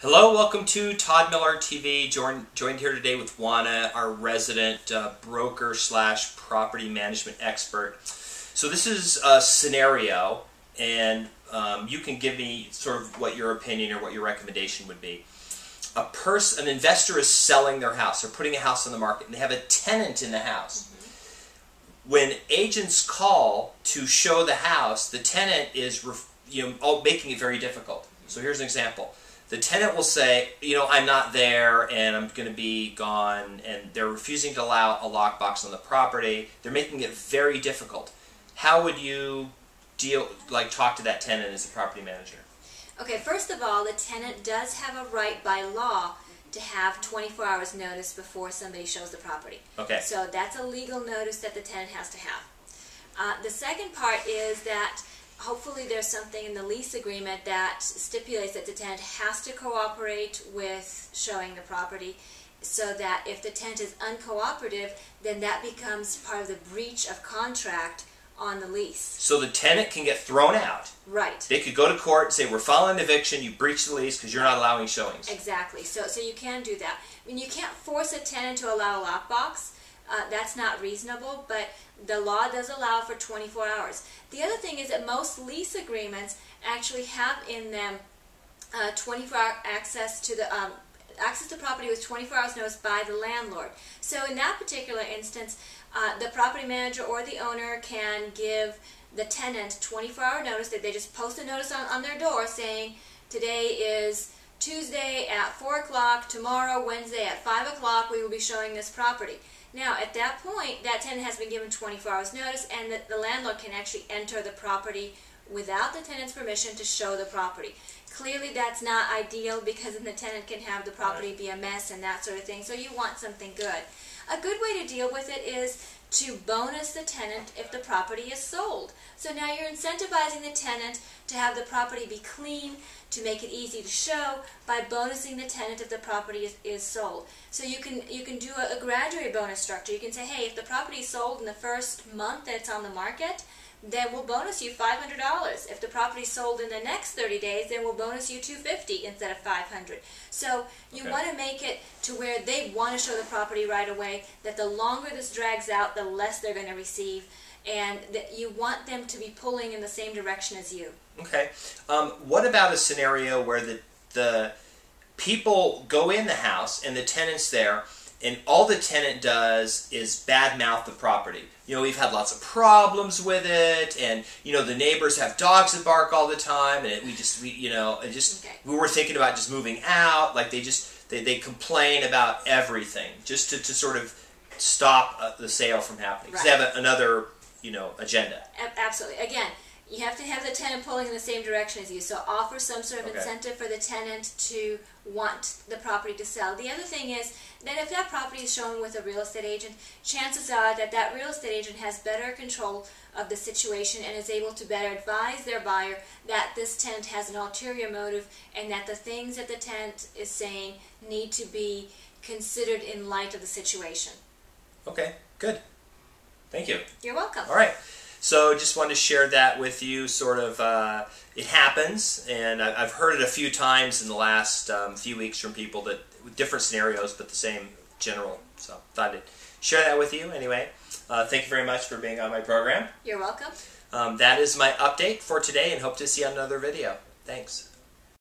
Hello, welcome to Todd Miller TV. Joined here today with Oana, our resident broker slash property management expert. So this is a scenario, and you can give me sort of what your opinion or what your recommendation would be. An investor is selling their house. They're putting a house on the market, and they have a tenant in the house. When agents call to show the house, the tenant is making it very difficult. So here's an example. The tenant will say, I'm not there and I'm going to be gone, and they're refusing to allow a lockbox on the property. They're making it very difficult. How would you talk to that tenant as a property manager? Okay, first of all, the tenant does have a right by law to have 24 hours notice before somebody shows the property. Okay. So that's a legal notice that the tenant has to have. The second part is that hopefully there's something in the lease agreement that stipulates that the tenant has to cooperate with showing the property, so that if the tenant is uncooperative, then that becomes part of the breach of contract on the lease. So the tenant can get thrown out. Right. They could go to court and say, we're filing an eviction, you breached the lease because you're not allowing showings. Exactly. So you can do that. I mean, you can't force a tenant to allow a lockbox. That's not reasonable, but the law does allow for 24 hours. The other thing is that most lease agreements actually have in them 24-hour access to property with 24 hours notice by the landlord. So in that particular instance, the property manager or the owner can give the tenant 24-hour notice. That they just post a notice on their door saying, today is Tuesday at 4 o'clock, tomorrow, Wednesday at 5 o'clock, we will be showing this property. Now, at that point, that tenant has been given 24 hours notice, and the landlord can actually enter the property without the tenant's permission to show the property. Clearly, that's not ideal, because then the tenant can have the property be a mess and that sort of thing, so you want something good. A good way to deal with it is to bonus the tenant if the property is sold. So now you're incentivizing the tenant to have the property be clean, to make it easy to show, by bonusing the tenant if the property is sold. So you can do a graduated bonus structure. You can say, hey, if the property is sold in the first month that it's on the market, then we'll bonus you $500. If the property is sold in the next 30 days, then we'll bonus you $250 instead of $500. So you want to make it to where they want to show the property right away, that the longer this drags out, the less they're going to receive, and that you want them to be pulling in the same direction as you. Okay. What about a scenario where the people go in the house and the tenant's there, and all the tenant does is badmouth the property? We've had lots of problems with it, and the neighbors have dogs that bark all the time, and we were thinking about just moving out. Like they complain about everything just to sort of stop the sale from happening, because they have another agenda. Absolutely. Again, you have to have the tenant pulling in the same direction as you. So offer some sort of incentive for the tenant to want the property to sell. The other thing is that if that property is shown with a real estate agent, chances are that that real estate agent has better control of the situation and is able to better advise their buyer that this tenant has an ulterior motive, and that the things that the tenant is saying need to be considered in light of the situation. Okay, good. Thank you. You're welcome. All right. So just wanted to share that with you. Sort of, it happens, and I've heard it a few times in the last few weeks from people that with different scenarios, but the same general. So thought I'd share that with you. Anyway, thank you very much for being on my program. You're welcome. That is my update for today, and hope to see you on another video. Thanks.